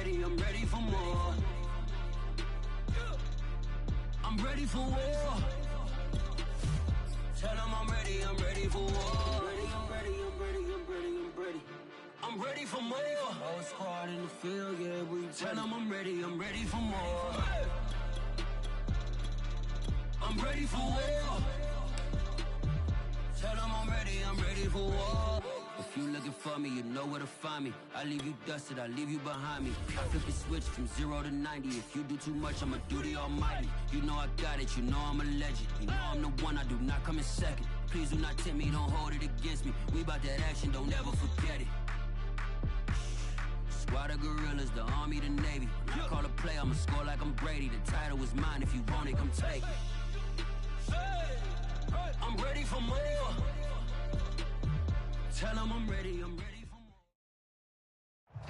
I'm ready for more. I'm ready for war. Tell them I'm ready for war. I'm ready for more. Whole squad in the field, yeah, we tell them I'm ready for more. I'm ready for war. Tell them I'm ready for war. If you looking for me, you know where to find me. I leave you dusted, I leave you behind me. I flip the switch from 0 to 90. If you do too much, I'ma do the almighty. You know I got it, you know I'm a legend. You know I'm the one, I do not come in second. Please do not tempt me, don't hold it against me. We about that action, don't ever forget it. Squad of gorillas, the army, the navy. When I call a play, I'ma score like I'm Brady. The title is mine, if you want it, come take it. I'm ready for more. Tell them I'm ready for more.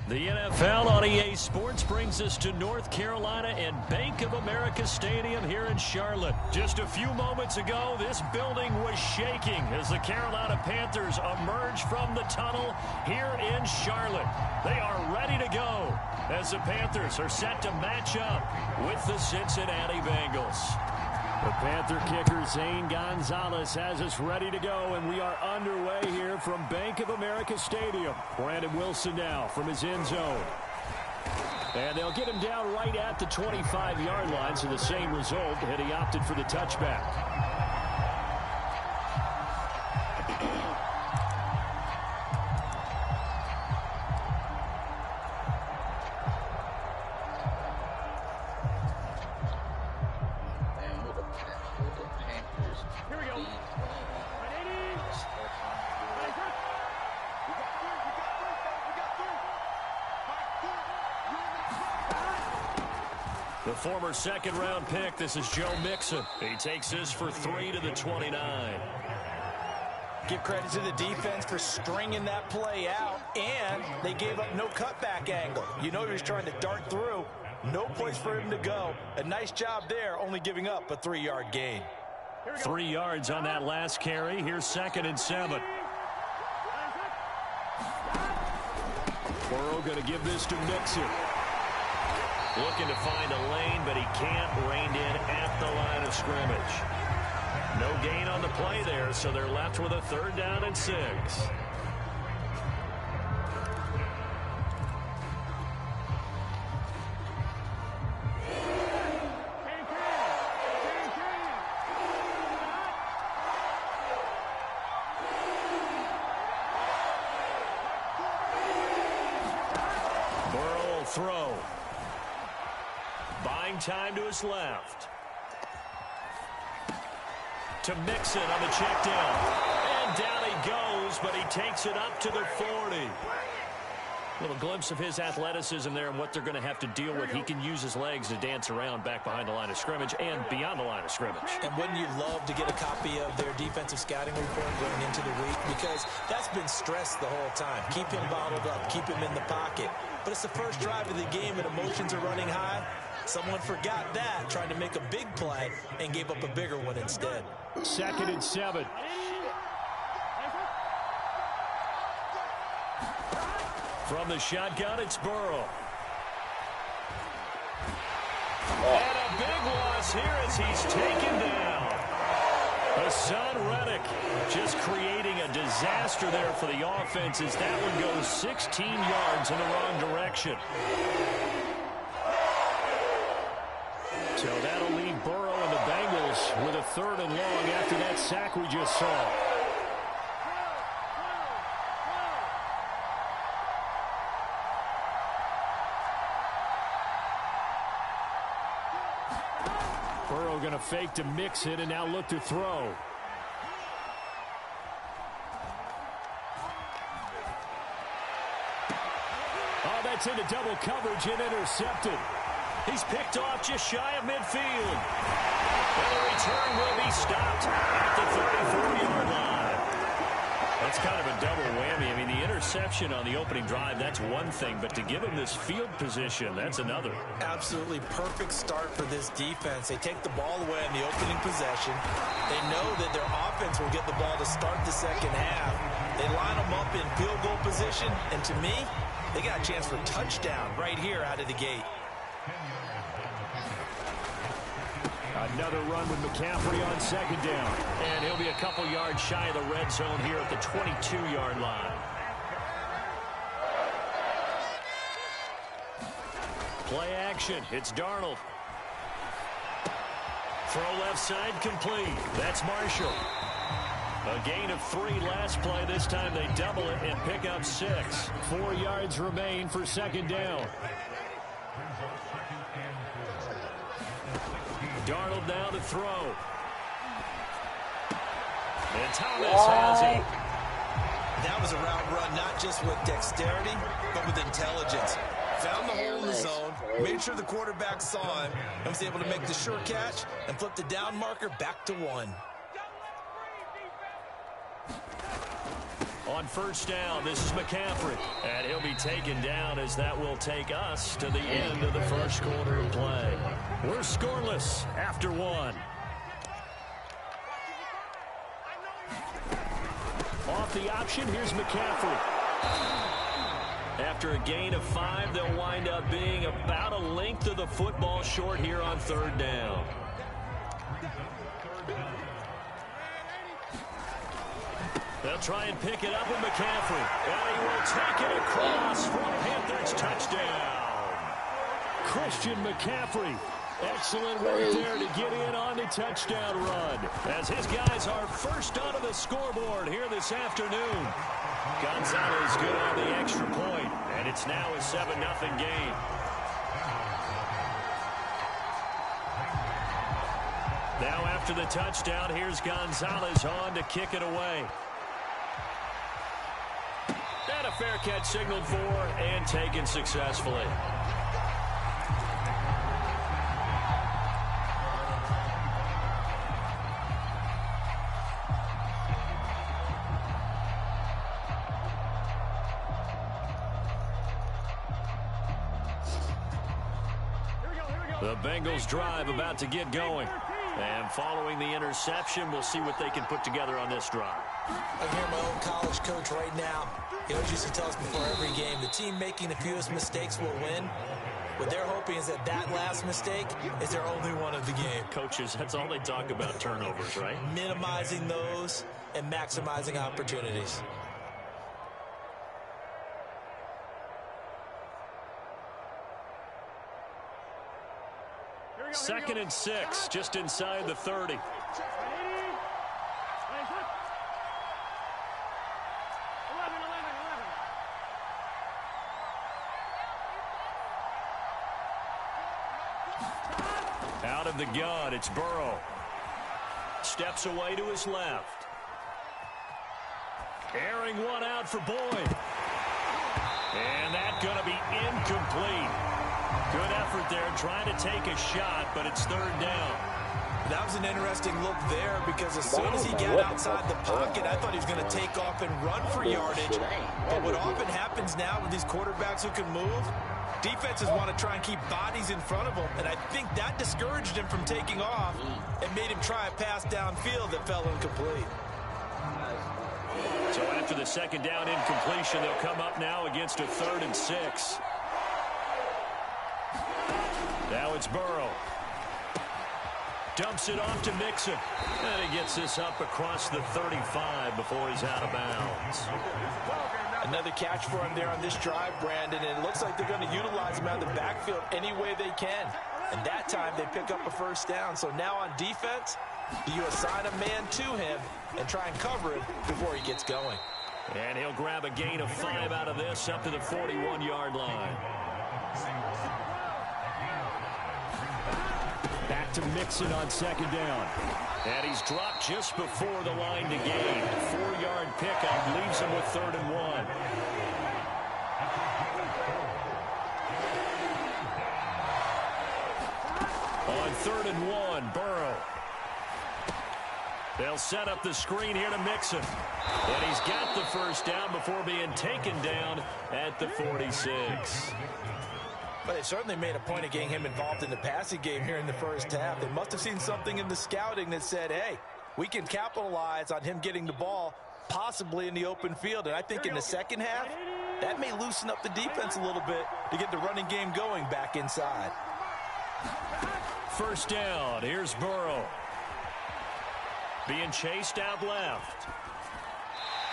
The NFL on EA Sports brings us to North Carolina and Bank of America Stadium here in Charlotte. Just a few moments ago, this building was shaking as the Carolina Panthers emerge from the tunnel here in Charlotte. They are ready to go as the Panthers are set to match up with the Cincinnati Bengals. The Panther kicker, Zane Gonzalez, has us ready to go, and we are underway here from Bank of America Stadium. Brandon Wilson now from his end zone. And they'll get him down right at the 25-yard line, so the same result, and he opted for the touchback. The former second-round pick, this is Joe Mixon. He takes this for 3 to the 29. Give credit to the defense for stringing that play out, and they gave up no cutback angle. You know he was trying to dart through. No place for him to go. A nice job there, only giving up a 3-yard gain. 3 yards on that last carry. Here's 2nd and 7. Burrow going to give this to Mixon. Looking to find a lane, but he can't. Reined in at the line of scrimmage. No gain on the play there, so they're left with a 3rd down and 6. Burrow will throw. Buying time to his left. To Mixon on the check down. And down he goes, but he takes it up to the 40. Little glimpse of his athleticism there and what they're going to have to deal with. He can use his legs to dance around back behind the line of scrimmage and beyond the line of scrimmage. And wouldn't you love to get a copy of their defensive scouting report going into the week? Because that's been stressed the whole time. Keep him bottled up. Keep him in the pocket. But it's the first drive of the game and emotions are running high. Someone forgot that, trying to make a big play, and gave up a bigger one instead. 2nd and 7. From the shotgun, it's Burrow. And a big loss here as he's taken down. Hassan Reddick just creating a disaster there for the offense as that one goes 16 yards in the wrong direction. So that'll leave Burrow and the Bengals with a 3rd and long after that sack we just saw. Burrow going to fake to Mixon and now look to throw. Oh, that's into double coverage and intercepted. He's picked off just shy of midfield. And the return will be stopped at the 34-yard line. That's kind of a double whammy. I mean, the interception on the opening drive, that's one thing. But to give him this field position, that's another. Absolutely perfect start for this defense. They take the ball away on the opening possession. They know that their offense will get the ball to start the second half. They line them up in field goal position. And to me, They got a chance for a touchdown right here out of the gate. Another run with McCaffrey on second down. And he'll be a couple yards shy of the red zone here at the 22-yard line. Play action. It's Darnold. Throw left side complete. That's Marshall. A gain of 3 last play. This time they double it and pick up 6. 4 yards remain for second down. Darnold now to throw. And Thomas has it. That was a route run not just with dexterity, but with intelligence. Found the hole in the zone, made sure the quarterback saw him, and was able to make the sure catch and flip the down marker back to 1. On first down, this is McCaffrey. And he'll be taken down as that will take us to the end of the first quarter of play. We're scoreless after 1. Off the option, here's McCaffrey. After a gain of 5, they'll wind up being about a length of the football short here on third down. They'll try and pick it up with McCaffrey. And he will take it across for a Panthers touchdown. Christian McCaffrey. Excellent work there to get in on the touchdown run. As his guys are first onto the scoreboard here this afternoon. Gonzalez good on the extra point, and it's now a 7-0 game. Now after the touchdown, here's Gonzalez on to kick it away. And a fair catch signaled for and taken successfully. The Bengals drive about to get going. And following the interception, we'll see what they can put together on this drive. I hear my own college coach right now. He always used to tell us before every game, the team making the fewest mistakes will win. What they're hoping is that that last mistake is their only one of the game. Coaches, that's all they talk about, turnovers, right? Minimizing those and maximizing opportunities. Second and 6, just inside the 30. Out of the gun, it's Burrow. Steps away to his left. Airing one out for Boyd. And that's going to be incomplete. Good effort there, trying to take a shot, but it's third down. That was an interesting look there because as soon as he got outside the pocket, I thought he was going to take off and run for yardage. But what often happens now with these quarterbacks who can move, defenses want to try and keep bodies in front of them, and I think that discouraged him from taking off and made him try a pass downfield that fell incomplete. So after the second down incompletion, they'll come up now against a 3rd and 6. Now it's Burrow. Dumps it off to Mixon. And he gets this up across the 35 before he's out of bounds. Another catch for him there on this drive, Brandon, and it looks like they're going to utilize him out of the backfield any way they can. And that time they pick up a first down. So now on defense, do you assign a man to him and try and cover him before he gets going? And he'll grab a gain of 5 out of this up to the 41-yard line. Back to Mixon on second down. And he's dropped just before the line to gain. 4-yard pickup leaves him with 3rd and 1. On 3rd and 1, Burrow. They'll set up the screen here to Mixon. And he's got the first down before being taken down at the 46. But they certainly made a point of getting him involved in the passing game here in the first half. They must have seen something in the scouting that said, hey, we can capitalize on him getting the ball possibly in the open field. And I think in the second half, That may loosen up the defense a little bit to get the running game going back inside. First down. Here's Burrow. Being chased out left.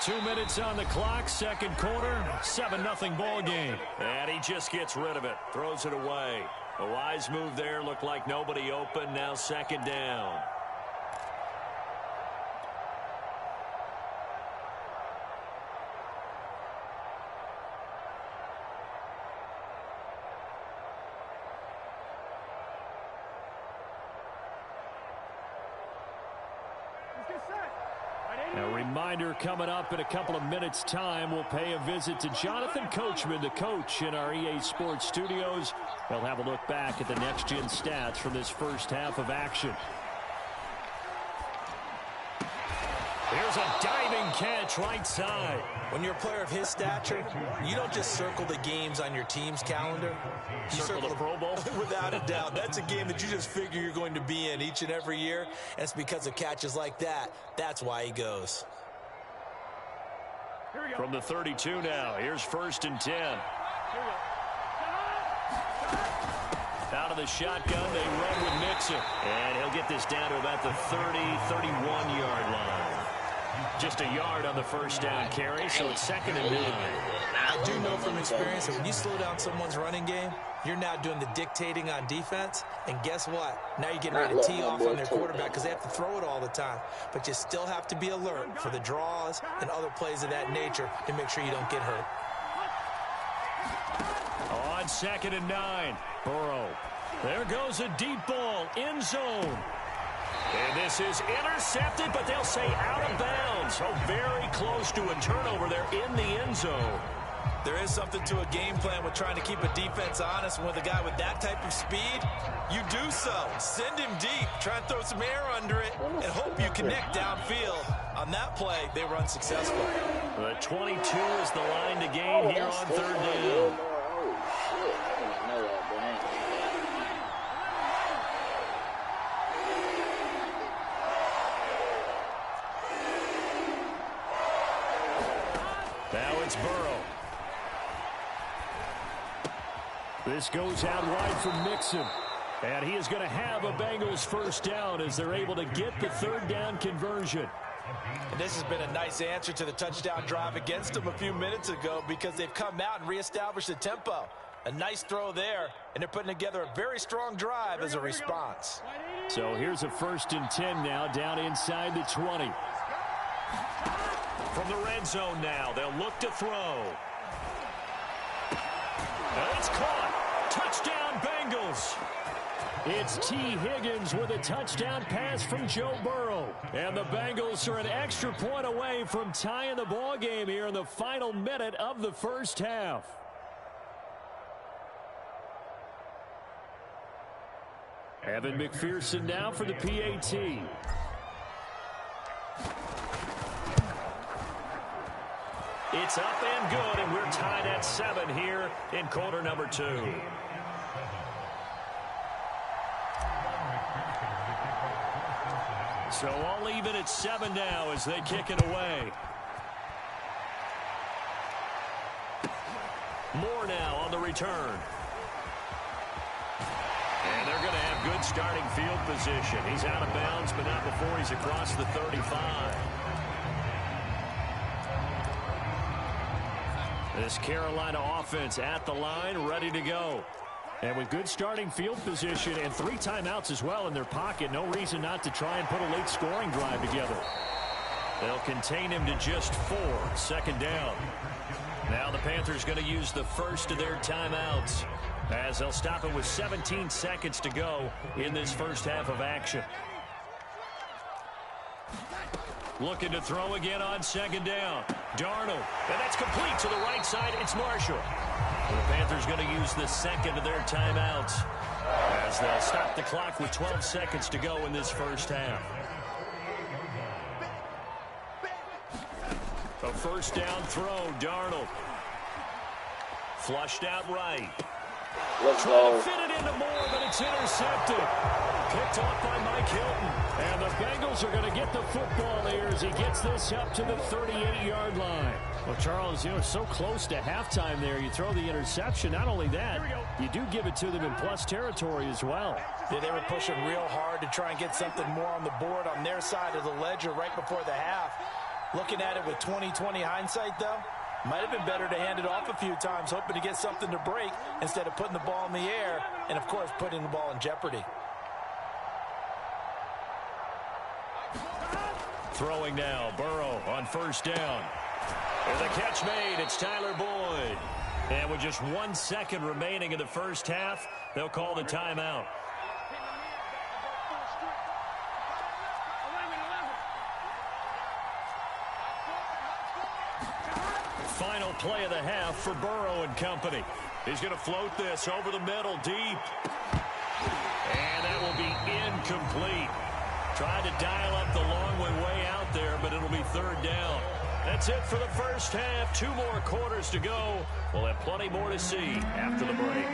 2 minutes on the clock, second quarter, 7-0 ball game. And he just gets rid of it, throws it away. A wise move there, looked like nobody open, now second down. A reminder coming up in a couple of minutes' time. We'll pay a visit to Jonathan Coachman, the coach in our EA Sports studios. We'll have a look back at the next-gen stats from this first half of action. Here's a diving catch right side. When you're a player of his stature, you don't just circle the games on your team's calendar. You circle the Pro Bowl? Without a doubt. That's a game that you just figure you're going to be in each and every year. And it's because of catches like that. That's why he goes. From the 32 now, here's 1st and 10. Out of the shotgun, they run with Mixon. And he'll get this down to about the 30, 31-yard line. Just a yard on the first down carry, so it's 2nd and 9. I do know from experience that when you slow down someone's running game, you're now doing the dictating on defense. And guess what? Now you're getting ready to tee off on their quarterback because they have to throw it all the time. But you still have to be alert for the draws and other plays of that nature to make sure you don't get hurt. On 2nd and 9, Burrow. There goes a deep ball, end zone. And this is intercepted, but they'll say out of bounds. So very close to a turnover there in the end zone. There is something to a game plan with trying to keep a defense honest. And with a guy with that type of speed, you do so. Send him deep. Try and throw some air under it and hope you connect downfield. On that play, they were unsuccessful. The 22 is the line to gain here on 3rd down. Now it's Burrow. This goes out wide for Mixon. And he is going to have a Bengals first down as they're able to get the 3rd down conversion. And this has been a nice answer to the touchdown drive against them a few minutes ago because they've come out and reestablished the tempo. A nice throw there, and they're putting together a very strong drive as a response. So here's a 1st and 10 now, down inside the 20. From the red zone now, they'll look to throw. And it's caught. Touchdown, Bengals. It's T. Higgins with a touchdown pass from Joe Burrow. And the Bengals are an extra point away from tying the ball game here in the final minute of the first half. Evan McPherson now for the PAT. It's up and good, and we're tied at 7 here in quarter number 2. So all even at 7 now as they kick it away. Moore now on the return. And they're going to have good starting field position. He's out of bounds, but not before he's across the 35. This Carolina offense at the line, ready to go. And with good starting field position and 3 timeouts as well in their pocket, no reason not to try and put a late scoring drive together. They'll contain him to just 4, 2nd down. Now the Panthers going to use the first of their timeouts as they'll stop it with 17 seconds to go in this first half of action. Looking to throw again on 2nd down. Darnold. And that's complete to the right side. It's Marshall. The Panthers going to use the 2nd of their timeouts as they'll stop the clock with 12 seconds to go in this first half. A first down throw. Darnold. Flushed out right. Let's Trying go. to fit it into Moore, but it's intercepted. picked off by Mike Hilton. And the Bengals are going to get the football here as he gets this up to the 38-yard line. Well, Charles, so close to halftime there. You throw the interception. Not only that, you do give it to them in plus territory as well. Yeah, they were pushing real hard to try and get something more on the board on their side of the ledger right before the half. Looking at it with 20/20 hindsight, though, might have been better to hand it off a few times, hoping to get something to break instead of putting the ball in the air and, of course, putting the ball in jeopardy. Throwing now, Burrow on first down. And the catch made, it's Tyler Boyd. And with just 1 second remaining in the first half, they'll call the timeout. Final play of the half for Burrow and company. He's going to float this over the middle, deep. And that will be incomplete. Tried to dial up the long way out there, but it'll be third down. That's it for the first half. 2 more quarters to go. We'll have plenty more to see after the break.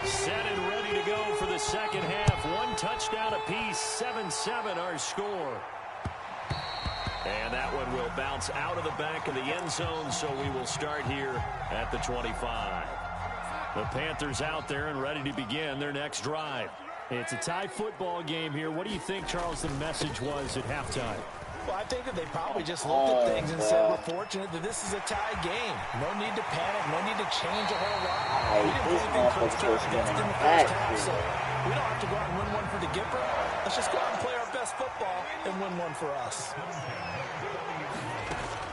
Set and ready to go for the second half. 1 touchdown apiece, 7-7 our score. And that one will bounce out of the back of the end zone, so we will start here at the 25. The Panthers out there and ready to begin their next drive. It's a tie football game here. What do you think, Charles, the message was at halftime? Well, I think that they probably just looked at things and said, we're fortunate that this is a tie game. No need to panic. No need to change a whole lot. We didn't put anything close to us against in the first half, so we don't have to go out and win one for the Gipper. Let's just go out and play our best football and win one for us.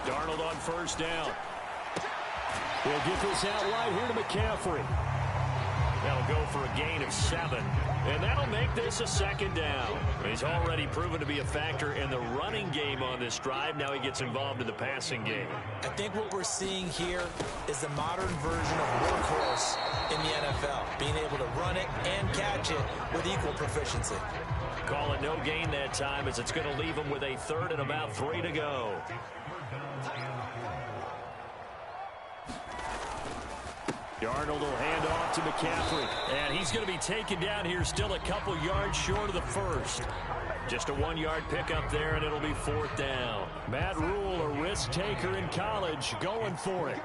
Darnold on first down. We'll get this out wide here to McCaffrey. That'll go for a gain of 7. And that'll make this a second down. He's already proven to be a factor in the running game on this drive. Now he gets involved in the passing game. I think what we're seeing here is the modern version of workhorse in the NFL. Being able to run it and catch it with equal proficiency. Call it no gain that time as it's going to leave him with a third and about 3 to go. Darnold will hand off to McCaffrey. And he's going to be taken down here still a couple yards short of the first. Just a 1-yard pickup there, and it'll be 4th down. Matt Rule, a risk taker in college, going for it.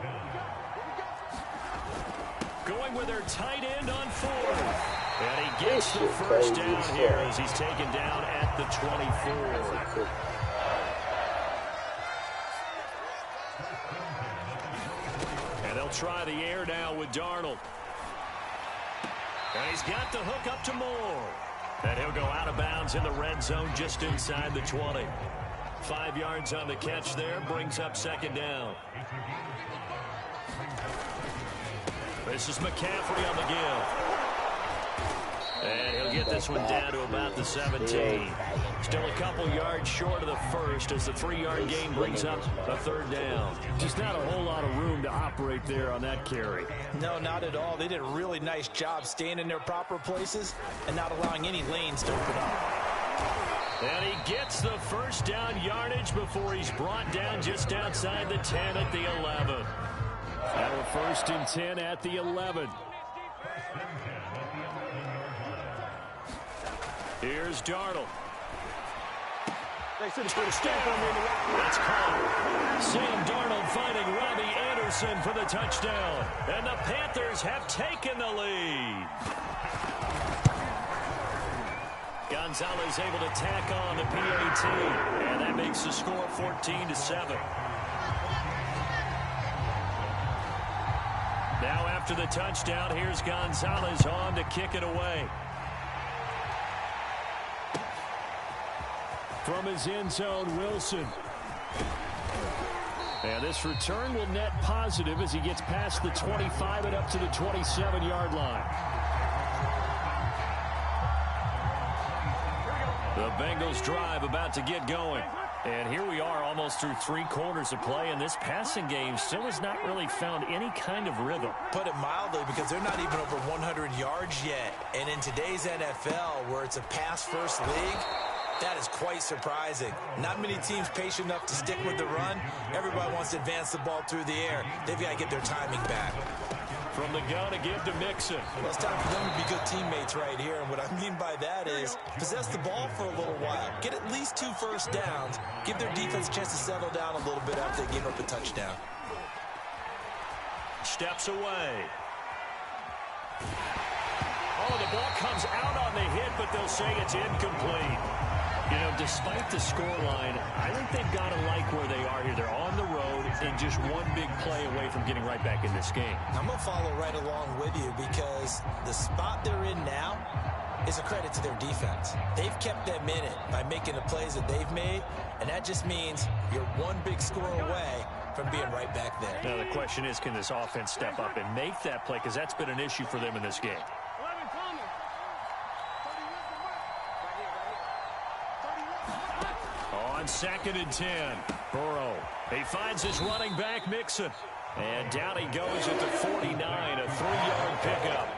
Going with their tight end on 4th. And he gets the first down here as he's taken down at the 24. They'll try the air now with Darnold. And he's got the hook up to Moore. And he'll go out of bounds in the red zone just inside the 20. 5 yards on the catch there, brings up second down. This is McCaffrey on the give. And he'll get this one down to about the 17. Still a couple yards short of the first as the 3-yard gain brings up a third down. Just not a whole lot of room to operate there on that carry. No, not at all. They did a really nice job staying in their proper places and not allowing any lanes to open up. And he gets the first down yardage before he's brought down just outside the 10 at the 11. Now a 1st and 10 at the 11. Here's Darnold. First down. That's caught. Sam Darnold finding Robbie Anderson for the touchdown. And the Panthers have taken the lead. Gonzalez able to tack on the PAT. And that makes the score 14-7. Now after the touchdown, here's Gonzalez on to kick it away. From his end zone, Wilson. And this return will net positive as he gets past the 25 and up to the 27-yard line. The Bengals drive about to get going. And here we are almost through 3 quarters of play, and this passing game still has not really found any kind of rhythm. Put it mildly, because they're not even over 100 yards yet. And in today's NFL, where it's a pass-first league, that is quite surprising. Not many teams patient enough to stick with the run. Everybody wants to advance the ball through the air. They've got to get their timing back. From the gun to give to Mixon. Well, it's time for them to be good teammates right here. And what I mean by that is possess the ball for a little while. Get at least 2 first downs. Give their defense a chance to settle down a little bit after they give up a touchdown. Steps away. Oh, the ball comes out on the hit, but they'll say it's incomplete. You know, despite the scoreline, I think they've got to like where they are here. They're on the road and just one big play away from getting right back in this game. I'm going to follow right along with you because the spot they're in now is a credit to their defense. They've kept them in it by making the plays that they've made, and that just means you're one big score away from being right back there. Now the question is, can this offense step up and make that play? Because that's been an issue for them in this game. On 2nd and 10, Burrow. He finds his running back, Mixon. And down he goes at the 49, a 3-yard pickup.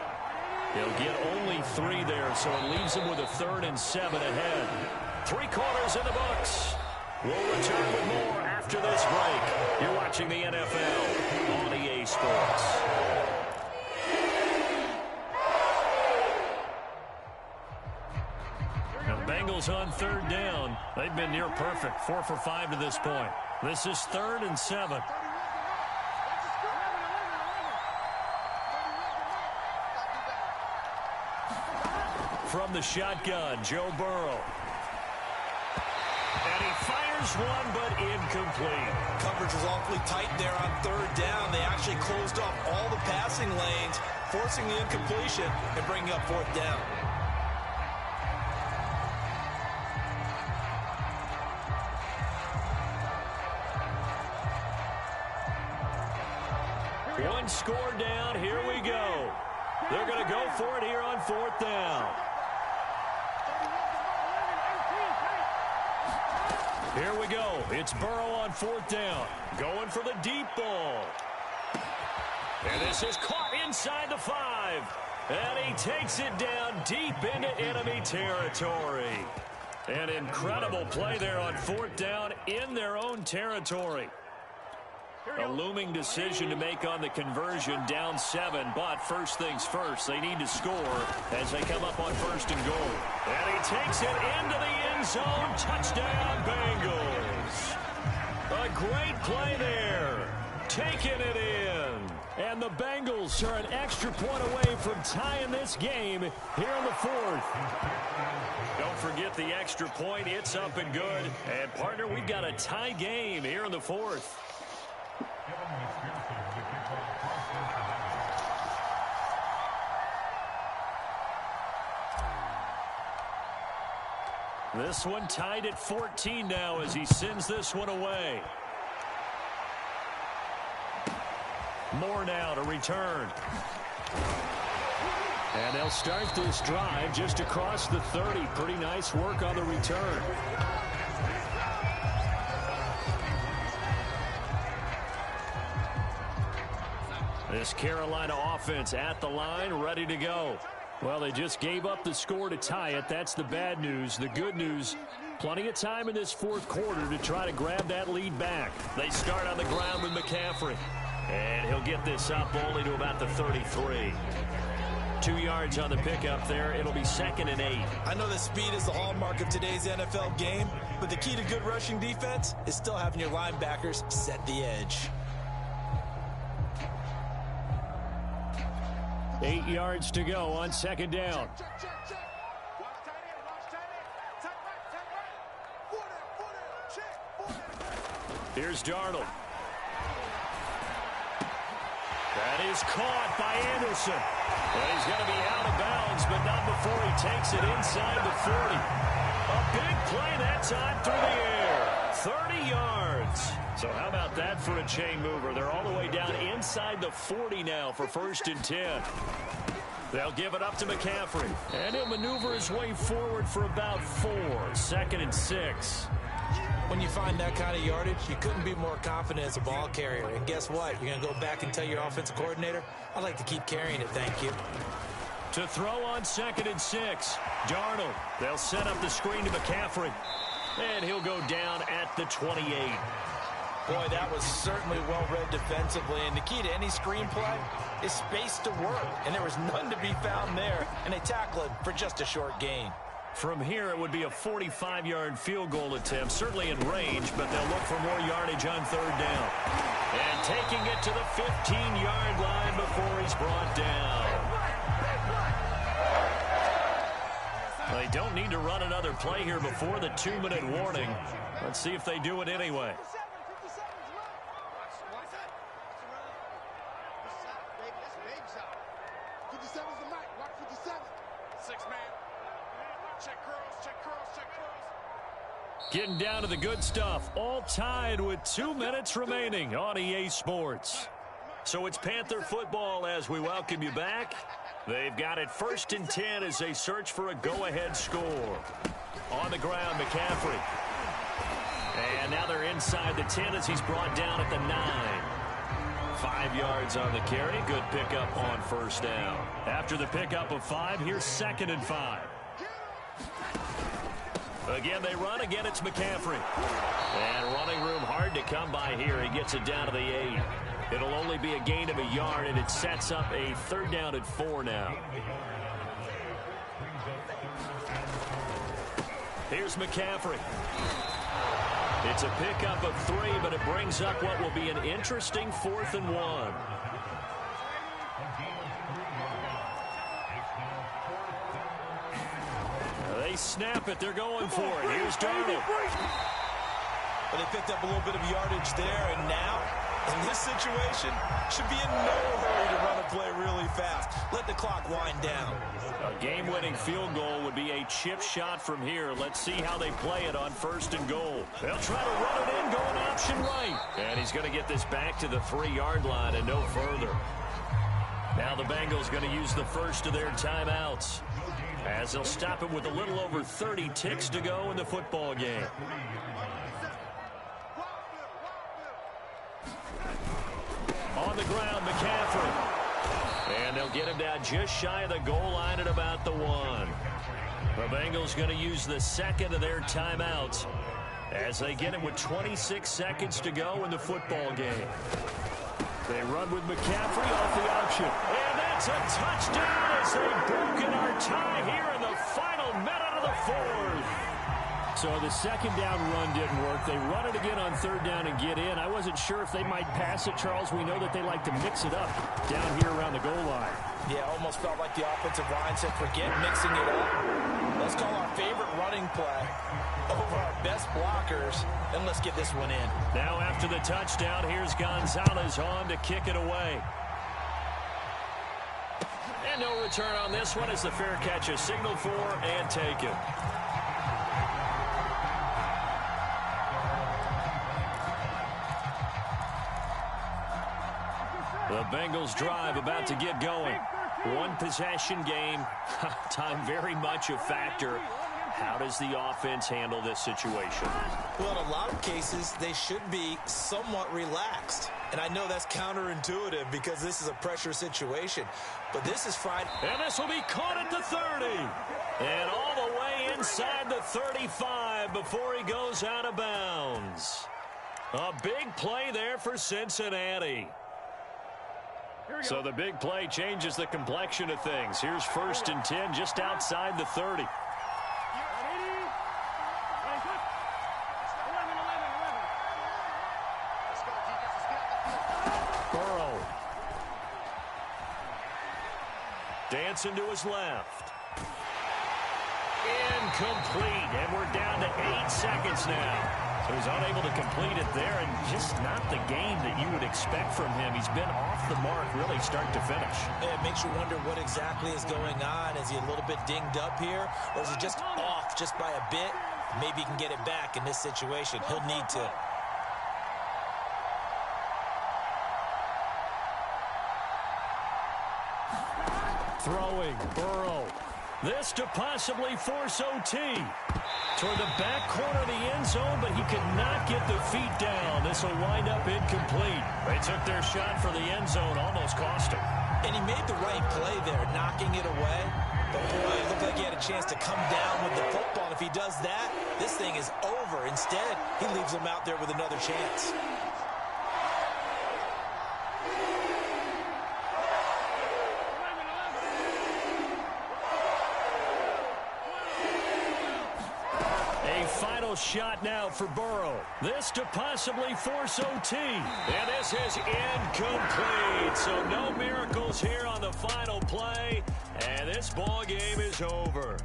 He'll get only 3 there, so it leaves him with a 3rd and 7 ahead. 3 quarters in the books. We'll return with more after this break. You're watching the NFL on EA Sports. Now the Bengals on 3rd down. They've been near perfect, 4 for 5 to this point. This is 3rd and 7. From the shotgun, Joe Burrow. And he fires one, but incomplete. Coverage was awfully tight there on 3rd down. They actually closed off all the passing lanes, forcing the incompletion and bringing up 4th down. One score down. Here we go. They're going to go for it here on 4th down. Here we go. It's Burrow on 4th down. Going for the deep ball. And this is caught inside the 5. And he takes it down deep into enemy territory. An incredible play there on 4th down in their own territory. A looming decision to make on the conversion, down 7, but first things first, they need to score as they come up on 1st and goal. And he takes it into the end zone. Touchdown, Bengals. A great play there. Taking it in. And the Bengals are an extra point away from tying this game here in the 4th. Don't forget the extra point. It's up and good. And, partner, we've got a tie game here in the 4th. This one tied at 14 now as he sends this one away. More now to return. And they'll start this drive just across the 30. Pretty nice work on the return. This Carolina offense at the line, ready to go. Well, they just gave up the score to tie it. That's the bad news. The good news, plenty of time in this 4th quarter to try to grab that lead back. They start on the ground with McCaffrey. And he'll get this up only to about the 33. 2 yards on the pickup there. It'll be 2nd and 8. I know that speed is the hallmark of today's NFL game, but the key to good rushing defense is still having your linebackers set the edge. 8 yards to go on 2nd down. Here's Darnold. That is caught by Anderson. Well, he's going to be out of bounds, but not before he takes it inside the 40. A big play that time through the air. 30 yards. So how about that for a chain mover? They're all the way down inside the 40 now for 1st and 10. They'll give it up to McCaffrey. And he'll maneuver his way forward for about 4. 2nd and 6. When you find that kind of yardage, you couldn't be more confident as a ball carrier. And guess what? You're going to go back and tell your offensive coordinator, I'd like to keep carrying it, thank you. To throw on 2nd and 6. Darnold. They'll set up the screen to McCaffrey. And he'll go down at the 28. Boy, that was certainly well-read defensively, and the key to any screenplay is space to work, and there was none to be found there, and they tackle it for just a short gain. From here, it would be a 45-yard field goal attempt, certainly in range, but they'll look for more yardage on third down. And taking it to the 15-yard line before he's brought down. They don't need to run another play here before the 2-minute warning. Let's see if they do it anyway. Getting down to the good stuff, all tied with 2 minutes remaining on EA Sports. So it's Panther football as we welcome you back. They've got it 1st and 10 as they search for a go-ahead score. On the ground, McCaffrey. And now they're inside the 10 as he's brought down at the 9. 5 yards on the carry. Good pickup on first down. After the pickup of 5, here's 2nd and 5. Again, they run. Again, it's McCaffrey. And running room hard to come by here. He gets it down to the 8. It'll only be a gain of a yard, and it sets up a 3rd down at 4 now. Here's McCaffrey. It's a pickup of 3, but it brings up what will be an interesting 4th and 1. They snap it. They're going for it. Here's Darnold. But they picked up a little bit of yardage there, and now, in this situation, should be in no hurry to run a play really fast. Let the clock wind down. A game-winning field goal would be a chip shot from here. Let's see how they play it on 1st and goal. They'll try to run it in, going option right. And he's going to get this back to the 3-yard line and no further. Now the Bengals going to use the first of their timeouts, as they'll stop him with a little over 30 ticks to go in the football game. On the ground, McCaffrey. And they'll get him down just shy of the goal line at about the 1. The Bengals going to use the 2nd of their timeouts as they get it with 26 seconds to go in the football game. They run with McCaffrey off the option. And that's a touchdown as they've broken our tie here in the final minute of the 4th. So the 2nd down run didn't work. They run it again on 3rd down and get in. I wasn't sure if they might pass it, Charles. We know that they like to mix it up down here around the goal line. Yeah, almost felt like the offensive line said, forget mixing it up. Let's call our favorite running play over our best blockers, and let's get this one in. Now after the touchdown, here's Gonzalez on to kick it away. And no return on this one as the fair catch is signaled for and taken. The Bengals drive about to get going. One possession game. Time very much a factor. How does the offense handle this situation? Well, in a lot of cases, they should be somewhat relaxed. And I know that's counterintuitive because this is a pressure situation. But this is Friday. And this will be caught at the 30. And all the way inside the 35 before he goes out of bounds. A big play there for Cincinnati. So the big play changes the complexion of things. Here's 1st and 10 just outside the 30. Burrow. Dancing to his left. Incomplete. And we're down to 8 seconds now. So he's unable to complete it there, and just not the game that you would expect from him. He's been off the mark really start to finish. It makes you wonder what exactly is going on. Is he a little bit dinged up here, or is he just off just by a bit? Maybe he can get it back in this situation. He'll need to. Throwing, Burrow. This to possibly force OT. Toward the back corner of the end zone, but he could not get the feet down. This will wind up incomplete. They took their shot for the end zone, almost cost him. And he made the right play there, knocking it away. But boy, it looked like he had a chance to come down with the football. And if he does that, this thing is over. Instead, he leaves him out there with another chance. shot now for Burrow. This to possibly force OT. And this is incomplete. So no miracles here on the final play. And this ball game is over.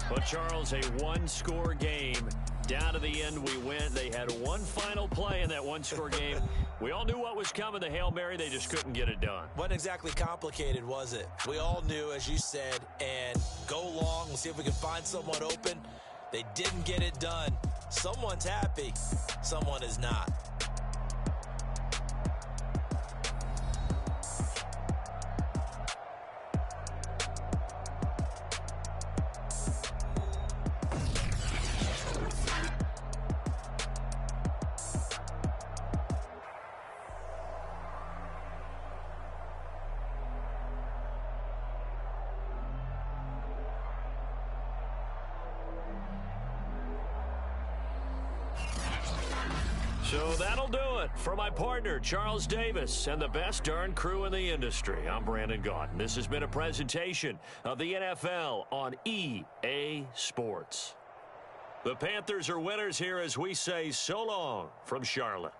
But Charles, a one-score game. Down to the end we went. They had one final play in that one-score game. We all knew what was coming. The Hail Mary, they just couldn't get it done. Wasn't exactly complicated, was it? We all knew, as you said, and go long. We'll see if we can find someone open. They didn't get it done. Someone's happy. Someone is not. So that'll do it for my partner, Charles Davis, and the best darn crew in the industry. I'm Brandon Gaudin. This has been a presentation of the NFL on EA Sports. The Panthers are winners here as we say so long from Charlotte.